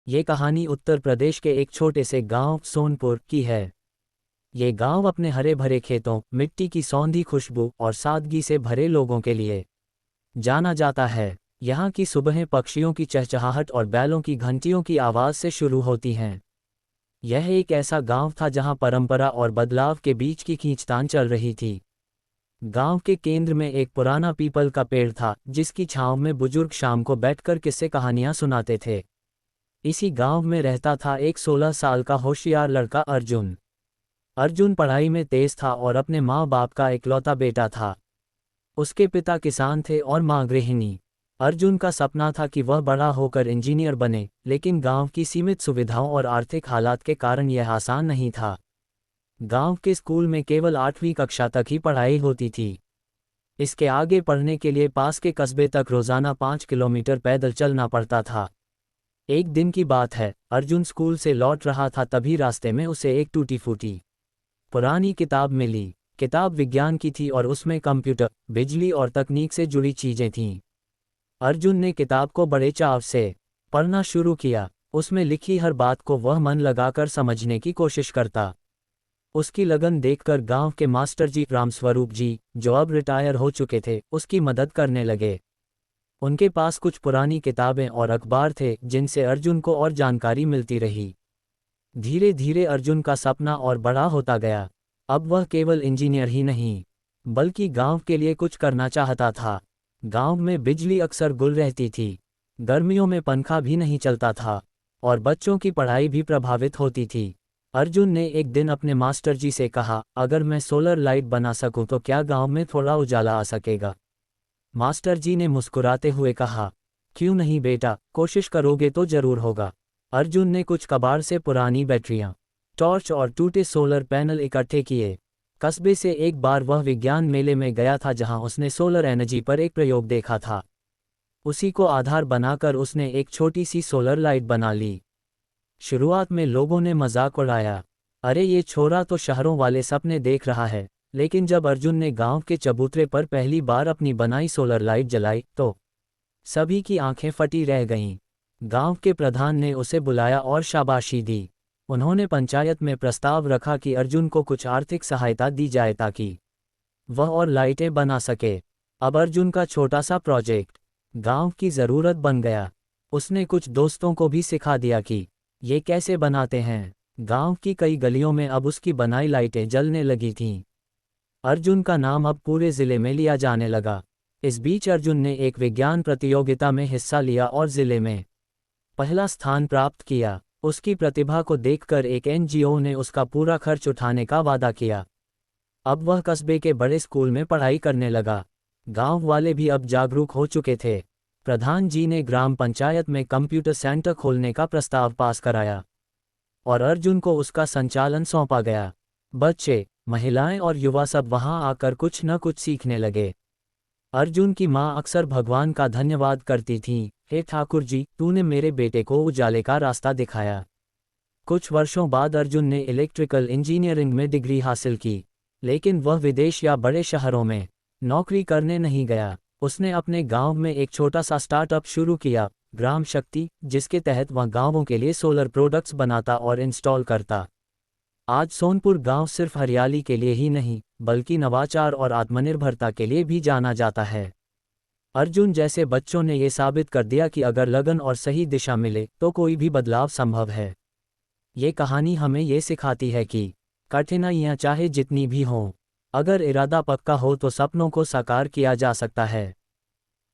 ये कहानी उत्तर प्रदेश के एक छोटे से गांव सोनपुर की है। ये गांव अपने हरे भरे खेतों, मिट्टी की सौंधी खुशबू और सादगी से भरे लोगों के लिए जाना जाता है। यहाँ की सुबहें पक्षियों की चहचहाहट और बैलों की घंटियों की आवाज़ से शुरू होती हैं। यह एक ऐसा गांव था जहां परंपरा और बदलाव के बीच की खींचतान चल रही थी। गांव के केंद्र में एक पुराना पीपल का पेड़ था, जिसकी छांव में बुजुर्ग शाम को बैठकर किस्से कहानियां सुनाते थे। इसी गांव में रहता था एक 16 साल का होशियार लड़का अर्जुन। अर्जुन पढ़ाई में तेज था और अपने माँ बाप का इकलौता बेटा था। उसके पिता किसान थे और माँ गृहिणी। अर्जुन का सपना था कि वह बड़ा होकर इंजीनियर बने, लेकिन गांव की सीमित सुविधाओं और आर्थिक हालात के कारण यह आसान नहीं था। गांव के स्कूल में केवल 8वीं कक्षा तक ही पढ़ाई होती थी। इसके आगे पढ़ने के लिए पास के कस्बे तक रोजाना 5 किलोमीटर पैदल चलना पड़ता था। एक दिन की बात है, अर्जुन स्कूल से लौट रहा था, तभी रास्ते में उसे एक टूटी फूटी पुरानी किताब मिली। किताब विज्ञान की थी और उसमें कंप्यूटर, बिजली और तकनीक से जुड़ी चीजें थीं। अर्जुन ने किताब को बड़े चाव से पढ़ना शुरू किया। उसमें लिखी हर बात को वह मन लगाकर समझने की कोशिश करता। उसकी लगन देखकर गांव के मास्टर जी रामस्वरूप जी, जो अब रिटायर हो चुके थे, उसकी मदद करने लगे। उनके पास कुछ पुरानी किताबें और अखबार थे, जिनसे अर्जुन को और जानकारी मिलती रही। धीरे धीरे अर्जुन का सपना और बड़ा होता गया। अब वह केवल इंजीनियर ही नहीं, बल्कि गांव के लिए कुछ करना चाहता था। गांव में बिजली अक्सर गुल रहती थी, गर्मियों में पंखा भी नहीं चलता था, और बच्चों की पढ़ाई भी प्रभावित होती थी। अर्जुन ने एक दिन अपने मास्टर जी से कहा, अगर मैं सोलर लाइट बना सकूं तो क्या गांव में थोड़ा उजाला आ सकेगा? मास्टर जी ने मुस्कुराते हुए कहा, क्यों नहीं बेटा, कोशिश करोगे तो जरूर होगा। अर्जुन ने कुछ कबाड़ से पुरानी बैटरियां, टॉर्च और टूटे सोलर पैनल इकट्ठे किए। कस्बे से एक बार वह विज्ञान मेले में गया था, जहां उसने सोलर एनर्जी पर एक प्रयोग देखा था। उसी को आधार बनाकर उसने एक छोटी सी सोलर लाइट बना ली। शुरुआत में लोगों ने मजाक उड़ाया, अरे ये छोरा तो शहरों वाले सपने देख रहा है। लेकिन जब अर्जुन ने गांव के चबूतरे पर पहली बार अपनी बनाई सोलर लाइट जलाई, तो सभी की आंखें फटी रह गईं। गांव के प्रधान ने उसे बुलाया और शाबाशी दी। उन्होंने पंचायत में प्रस्ताव रखा कि अर्जुन को कुछ आर्थिक सहायता दी जाए ताकि वह और लाइटें बना सके। अब अर्जुन का छोटा सा प्रोजेक्ट गांव की ज़रूरत बन गया। उसने कुछ दोस्तों को भी सिखा दिया कि ये कैसे बनाते हैं। गांव की कई गलियों में अब उसकी बनाई लाइटें जलने लगी थीं। अर्जुन का नाम अब पूरे जिले में लिया जाने लगा। इस बीच अर्जुन ने एक विज्ञान प्रतियोगिता में हिस्सा लिया और जिले में पहला स्थान प्राप्त किया। उसकी प्रतिभा को देखकर एक एनजीओ ने उसका पूरा खर्च उठाने का वादा किया। अब वह कस्बे के बड़े स्कूल में पढ़ाई करने लगा। गांव वाले भी अब जागरूक हो चुके थे। प्रधान जी ने ग्राम पंचायत में कंप्यूटर सेंटर खोलने का प्रस्ताव पास कराया और अर्जुन को उसका संचालन सौंपा गया। बच्चे, महिलाएं और युवा सब वहां आकर कुछ न कुछ सीखने लगे। अर्जुन की मां अक्सर भगवान का धन्यवाद करती थीं, हे ठाकुर जी, तूने मेरे बेटे को उजाले का रास्ता दिखाया। कुछ वर्षों बाद अर्जुन ने इलेक्ट्रिकल इंजीनियरिंग में डिग्री हासिल की, लेकिन वह विदेश या बड़े शहरों में नौकरी करने नहीं गया। उसने अपने गांव में एक छोटा सा स्टार्टअप शुरू किया, ग्राम शक्ति, जिसके तहत वह गांवों के लिए सोलर प्रोडक्ट्स बनाता और इंस्टॉल करता। आज सोनपुर गांव सिर्फ हरियाली के लिए ही नहीं, बल्कि नवाचार और आत्मनिर्भरता के लिए भी जाना जाता है। अर्जुन जैसे बच्चों ने ये साबित कर दिया कि अगर लगन और सही दिशा मिले तो कोई भी बदलाव संभव है। ये कहानी हमें ये सिखाती है कि कठिनाइयाँ चाहे जितनी भी हों, अगर इरादा पक्का हो तो सपनों को साकार किया जा सकता है।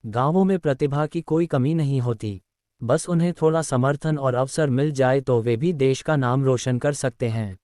गांवों में प्रतिभा की कोई कमी नहीं होती, बस उन्हें थोड़ा समर्थन और अवसर मिल जाए तो वे भी देश का नाम रोशन कर सकते हैं।